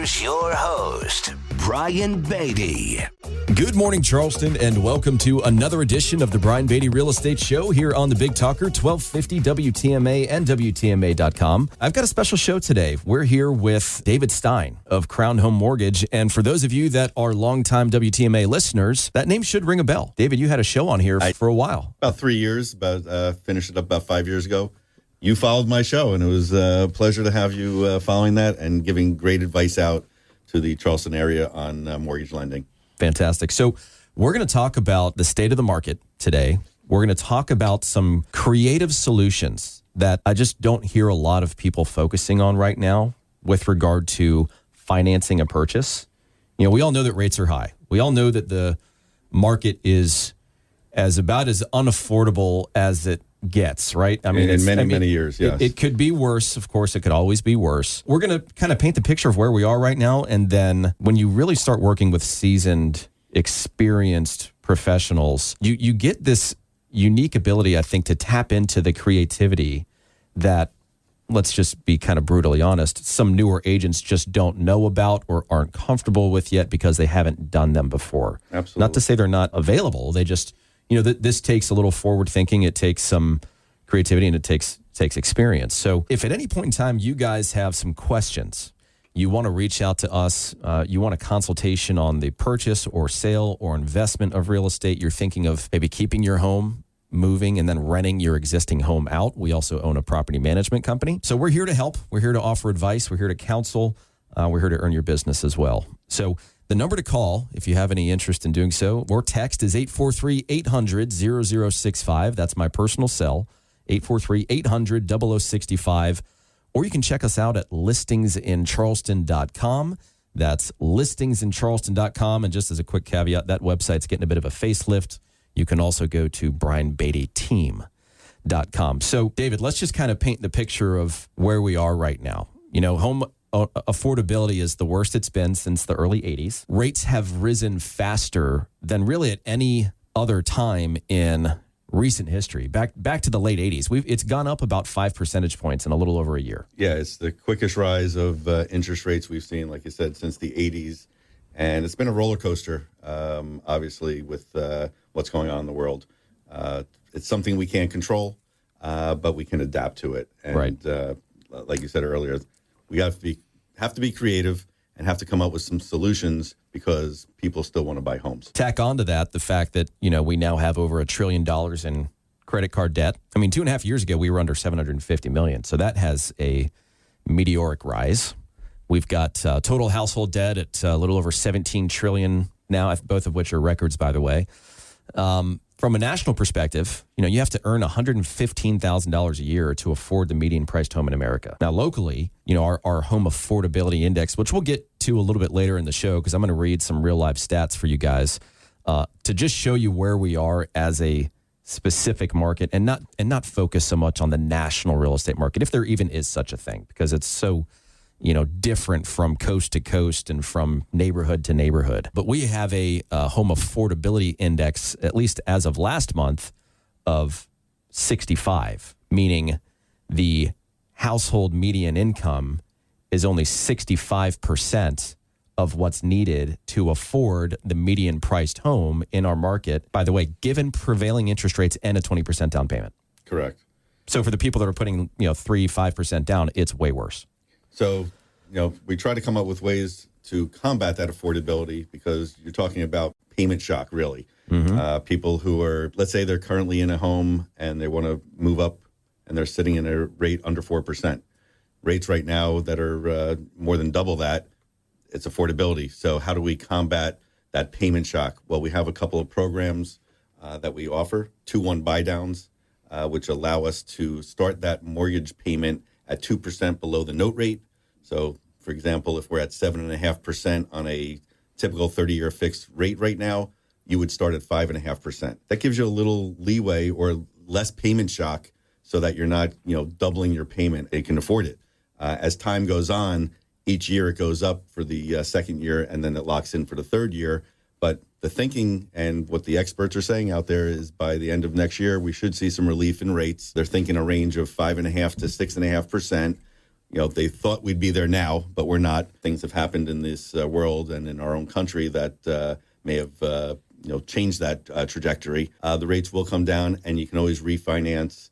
Here's your host, Brian Beatty. Good morning, Charleston, and welcome to another edition of the Brian Beatty Real Estate Show here on the Big Talker, 1250 WTMA and WTMA.com. I've got a special show today. We're here with David Stein of Crown Home Mortgage, and for those of you that are longtime WTMA listeners, that name should ring a bell. David, you had a show on here for a while. About 3 years, finished it up about 5 years ago. You followed my show, and it was a pleasure to have you following that and giving great advice out to the Charleston area on mortgage lending. Fantastic. So we're going to talk about the state of the market today. We're going to talk about some creative solutions that I just don't hear a lot of people focusing on right now with regard to financing a purchase. You know, we all know that rates are high. We all know that the market is about as unaffordable as it gets, right? I mean, in many years, yes. It could be worse. Of course, it could always be worse. We're going to kind of paint the picture of where we are right now. And then when you really start working with seasoned, experienced professionals, you get this unique ability, I think, to tap into the creativity that, let's just be kind of brutally honest, some newer agents just don't know about or aren't comfortable with yet because they haven't done them before. Absolutely. Not to say they're not available. They just, this takes a little forward thinking. It takes some creativity, and it takes experience. So if at any point in time you guys have some questions, you want to reach out to us, you want a consultation on the purchase or sale or investment of real estate, you're thinking of maybe keeping your home, moving, and then renting your existing home out. We also own a property management company. So we're here to help. We're here to offer advice. We're here to counsel. We're here to earn your business as well. So the number to call, if you have any interest in doing so, or text is 843-800-0065. That's my personal cell, 843-800-0065. Or you can check us out at listingsincharleston.com. That's listingsincharleston.com. And just as a quick caveat, that website's getting a bit of a facelift. You can also go to brianbeattyteam.com. So, David, let's just kind of paint the picture of where we are right now. Home affordability is the worst it's been since the early 80s. Rates have risen faster than really at any other time in recent history. Back to the late 80s. It's gone up about 5 percentage points in a little over a year. Yeah, it's the quickest rise of interest rates we've seen, like you said, since the 80s. And it's been a roller coaster, obviously, with what's going on in the world. It's something we can't control, but we can adapt to it. And right. Like you said earlier, we have to be creative and have to come up with some solutions because people still want to buy homes. Tack on to that the fact that, we now have over $1 trillion in credit card debt. I mean, 2.5 years ago, we were under $750 million. So that has a meteoric rise. We've got total household debt at a little over $17 trillion now, both of which are records, by the way. From a national perspective, you have to earn $115,000 a year to afford the median priced home in America. Now, locally, our home affordability index, which we'll get to a little bit later in the show, because I'm going to read some real life stats for you guys to just show you where we are as a specific market and not focus so much on the national real estate market, if there even is such a thing, because it's so different from coast to coast and from neighborhood to neighborhood. But we have a home affordability index, at least as of last month, of 65, meaning the household median income is only 65% of what's needed to afford the median priced home in our market. By the way, given prevailing interest rates and a 20% down payment. Correct. So for the people that are putting 3-5% down, it's way worse. So, we try to come up with ways to combat that affordability because you're talking about payment shock, really. Mm-hmm. People who are, let's say they're currently in a home and they want to move up and they're sitting in a rate under 4%. Rates right now that are more than double that, it's affordability. So how do we combat that payment shock? Well, we have a couple of programs that we offer, 2-1 buy downs, which allow us to start that mortgage payment at 2% below the note rate. So, for example, if we're at 7.5% on a typical 30-year fixed rate right now, you would start at 5.5%. That gives you a little leeway or less payment shock so that you're not, doubling your payment. You can afford it. As time goes on, each year it goes up for the second year, and then it locks in for the third year. But the thinking and what the experts are saying out there is by the end of next year, we should see some relief in rates. They're thinking a range of 5.5% to 6.5%. they thought we'd be there now, but we're not. Things have happened in this world and in our own country that may have changed that trajectory. The rates will come down, and you can always refinance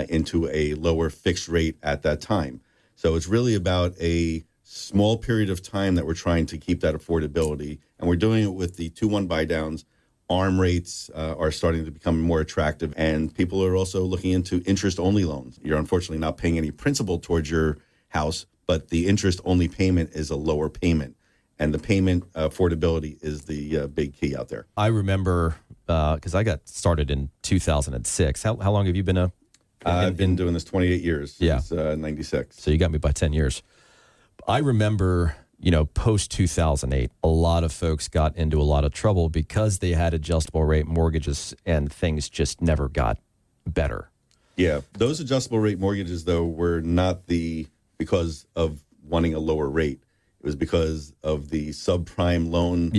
into a lower fixed rate at that time. So it's really about a small period of time that we're trying to keep that affordability, and we're doing it with the 2-1 buy downs. ARM rates are starting to become more attractive, and people are also looking into interest-only loans. You're unfortunately not paying any principal towards your house, but the interest-only payment is a lower payment, and the payment affordability is the big key out there. I remember, because I got started in 2006. How long have you been I've been doing this 28 years, since 96. So you got me by 10 years. I remember, post 2008, a lot of folks got into a lot of trouble because they had adjustable rate mortgages and things just never got better. Yeah, those adjustable rate mortgages, though, were not because of wanting a lower rate. It was because of the subprime loan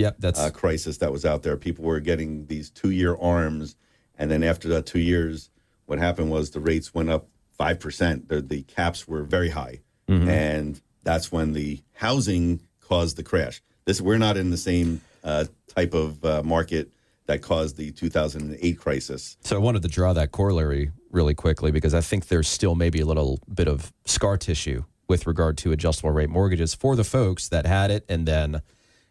crisis that was out there. People were getting these 2-year ARMs, and then after that 2 years, what happened was the rates went up 5%. The caps were very high, and that's when the housing caused the crash. We're not in the same type of market that caused the 2008 crisis. So I wanted to draw that corollary really quickly because I think there's still maybe a little bit of scar tissue with regard to adjustable rate mortgages for the folks that had it, and then,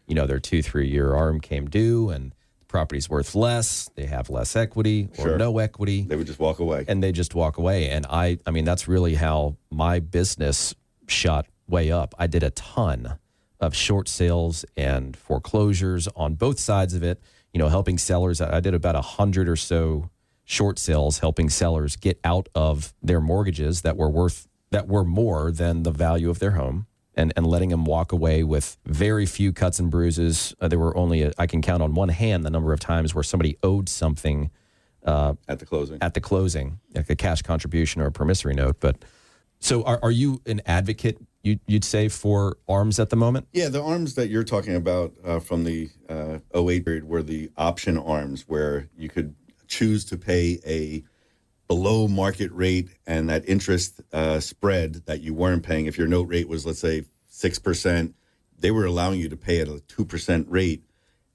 their 2-3 year ARM came due and the property's worth less, they have less equity or no equity. They would just walk away. And they just walk away. And I mean, that's really how my business shot way up. I did a ton of short sales and foreclosures on both sides of it, helping sellers. I did about 100 or so short sales, helping sellers get out of their mortgages that were more than the value of their home, and letting them walk away with very few cuts and bruises. There were only, I can count on one hand the number of times where somebody owed something at the closing, like a cash contribution or a promissory note. But so are you an advocate, you'd say, for ARMs at the moment? Yeah, the ARMs that you're talking about from the 08 period were the option ARMs, where you could choose to pay a below market rate, and that interest spread that you weren't paying. If your note rate was, let's say, 6%, they were allowing you to pay at a 2% rate.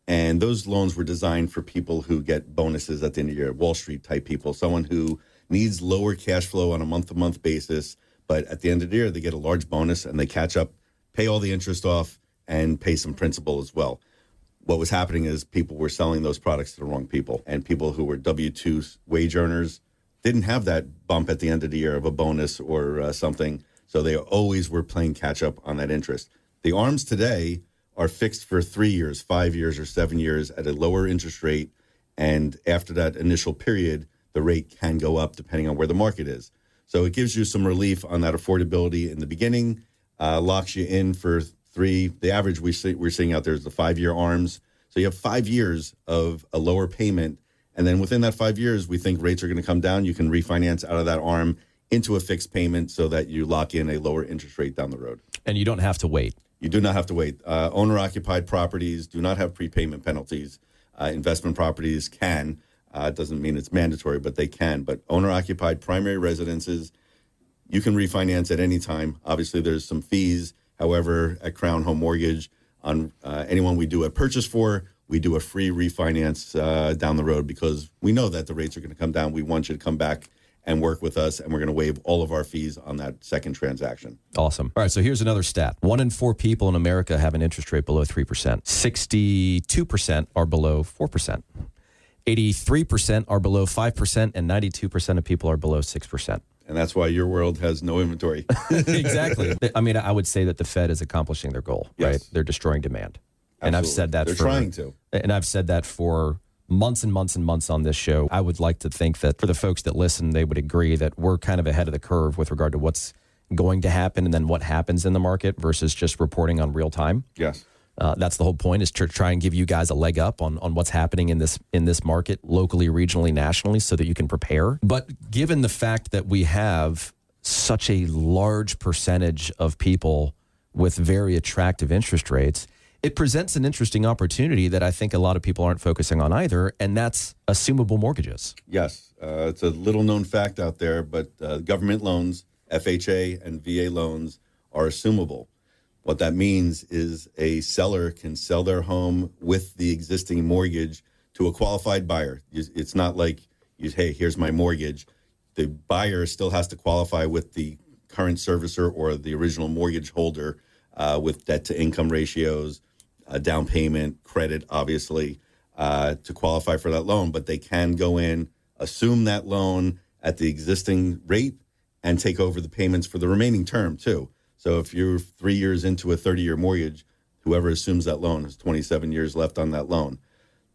And those loans were designed for people who get bonuses at the end of the year, Wall Street type people, someone who needs lower cash flow on a month-to-month basis. But at the end of the year, they get a large bonus and they catch up, pay all the interest off, and pay some principal as well. What was happening is people were selling those products to the wrong people, and people who were W-2 wage earners didn't have that bump at the end of the year of a bonus or something. So they always were playing catch up on that interest. The ARMs today are fixed for 3 years, 5 years, or 7 years at a lower interest rate. And after that initial period, the rate can go up depending on where the market is. So it gives you some relief on that affordability in the beginning, locks you in for 3. The average we're seeing out there is the 5-year ARMs. So you have 5 years of a lower payment. And then within that 5 years, we think rates are going to come down. You can refinance out of that ARM into a fixed payment so that you lock in a lower interest rate down the road. And you don't have to wait. You do not have to wait. Owner-occupied properties do not have prepayment penalties. Investment properties can. It doesn't mean it's mandatory, but they can. But owner-occupied primary residences, you can refinance at any time. Obviously, there's some fees. However, at Crown Home Mortgage, on anyone we do a purchase for, we do a free refinance down the road because we know that the rates are going to come down. We want you to come back and work with us, and we're going to waive all of our fees on that second transaction. Awesome. All right, so here's another stat. 1 in 4 people in America have an interest rate below 3%. 62% are below 4%. 83% are below 5%, and 92% of people are below 6%. And that's why your world has no inventory. Exactly. I mean, I would say that the Fed is accomplishing their goal, right? They're destroying demand. Absolutely. And I've said that They're trying to. And I've said that for months and months and months on this show. I would like to think that for the folks that listen, they would agree that we're kind of ahead of the curve with regard to what's going to happen and then what happens in the market versus just reporting on real time. Yes. That's the whole point, is to try and give you guys a leg up on what's happening in this market locally, regionally, nationally, so that you can prepare. But given the fact that we have such a large percentage of people with very attractive interest rates, it presents an interesting opportunity that I think a lot of people aren't focusing on either, and that's assumable mortgages. Yes. It's a little known fact out there, but government loans, FHA and VA loans, are assumable. What that means is a seller can sell their home with the existing mortgage to a qualified buyer. It's not like, hey, here's my mortgage. The buyer still has to qualify with the current servicer or the original mortgage holder with debt to income ratios, down payment, credit, obviously, to qualify for that loan. But they can go in, assume that loan at the existing rate, and take over the payments for the remaining term, too. So if you're 3 years into a 30-year mortgage, whoever assumes that loan has 27 years left on that loan.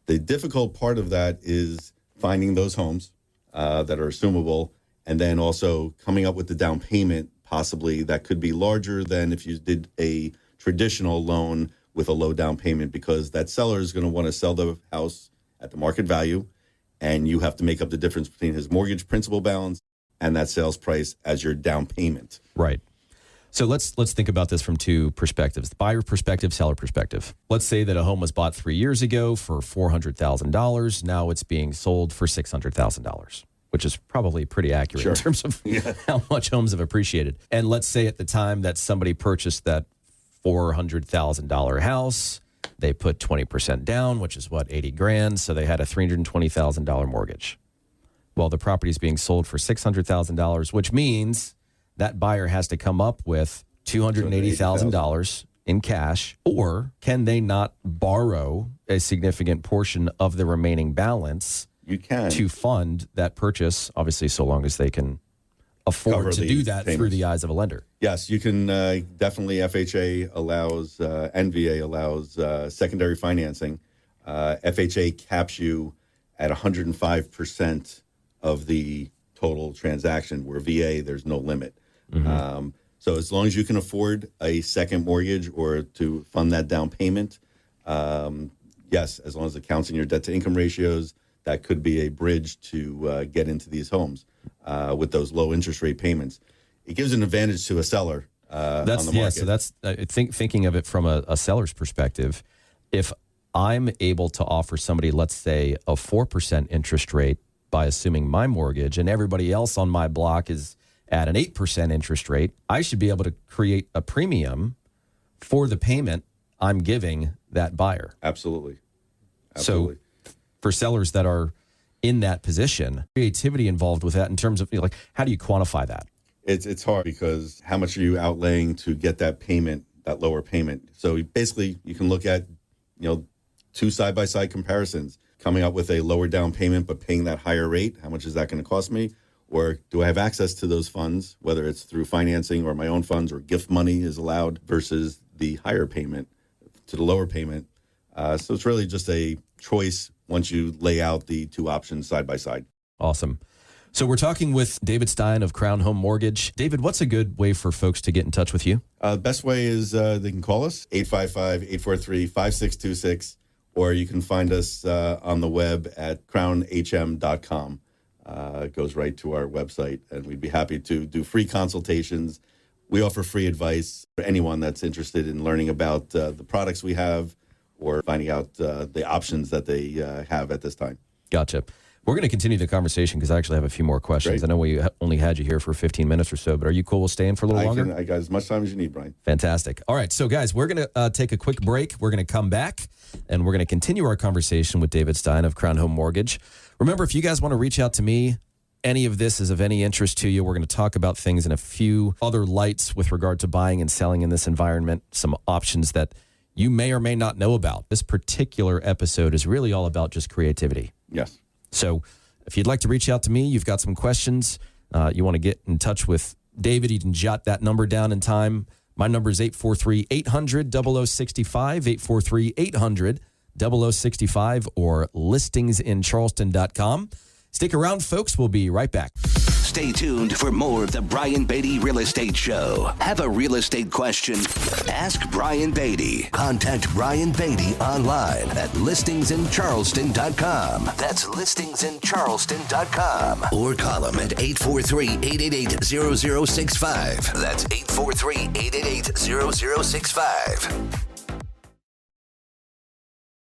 The difficult part of that is finding those homes that are assumable, and then also coming up with the down payment, possibly that could be larger than if you did a traditional loan with a low down payment, because that seller is going to want to sell the house at the market value, and you have to make up the difference between his mortgage principal balance and that sales price as your down payment. Right. So let's think about this from two perspectives, the buyer perspective, seller perspective. Let's say that a home was bought 3 years ago for $400,000. Now it's being sold for $600,000, which is probably pretty accurate in terms of how much homes have appreciated. And let's say at the time that somebody purchased that $400,000 house, they put 20% down, which is what, $80,000. So they had a $320,000 mortgage. Well, the property is being sold for $600,000, which means that buyer has to come up with $280,000 in cash, or can they not borrow a significant portion of the remaining balance? You can. To fund that purchase, obviously, so long as they can afford to do that through the eyes of a lender. Yes, you can definitely. FHA allows, NVA allows secondary financing. FHA caps you at 105% of the total transaction, where VA, there's no limit. Mm-hmm. So as long as you can afford a second mortgage or to fund that down payment, yes, as long as it counts in your debt to income ratios, that could be a bridge to get into these homes with those low interest rate payments. It gives an advantage to a seller on the market. Yeah, so that's thinking of it from a seller's perspective. If I'm able to offer somebody, let's say, a 4% interest rate by assuming my mortgage, and everybody else on my block is at an 8% interest rate, I should be able to create a premium for the payment I'm giving that buyer. Absolutely. So for sellers that are in that position, creativity involved with that in terms of, like, how do you quantify that? It's hard, because how much are you outlaying to get that payment, that lower payment? So basically you can look at, two side-by-side comparisons, coming up with a lower down payment but paying that higher rate. How much is that going to cost me? Or do I have access to those funds, whether it's through financing or my own funds, or gift money is allowed, versus the higher payment to the lower payment? So it's really just a choice once you lay out the two options side by side. Awesome. So we're talking with David Stein of Crown Home Mortgage. David, what's a good way for folks to get in touch with you? The best way is they can call us, 855-843-5626, or you can find us on the web at crownhm.com. It goes right to our website, and we'd be happy to do free consultations. We offer free advice for anyone that's interested in learning about the products we have, or finding out the options that they have at this time. Gotcha. We're going to continue the conversation because I actually have a few more questions. Great. I know we only had you here for 15 minutes or so, but are you cool with staying for a little longer? I got as much time as you need, Brian. Fantastic. All right. So, guys, we're going to take a quick break. We're going to come back, and we're going to continue our conversation with David Stein of Crown Home Mortgage. Remember, if you guys want to reach out to me, any of this is of any interest to you, we're going to talk about things in a few other lights with regard to buying and selling in this environment, some options that you may or may not know about. This particular episode is really all about just creativity. Yes. So if you'd like to reach out to me, you've got some questions, you want to get in touch with David, you can jot that number down in time. My number is 843-800-0065, 843-800-0065, or listingsincharleston.com. Stick around, folks. We'll be right back. Stay tuned for more of the Brian Beatty Real Estate Show. Have a real estate question? Ask Brian Beatty. Contact Brian Beatty online at listingsincharleston.com. That's listingsincharleston.com. Or call him at 843-888-0065. That's 843-888-0065.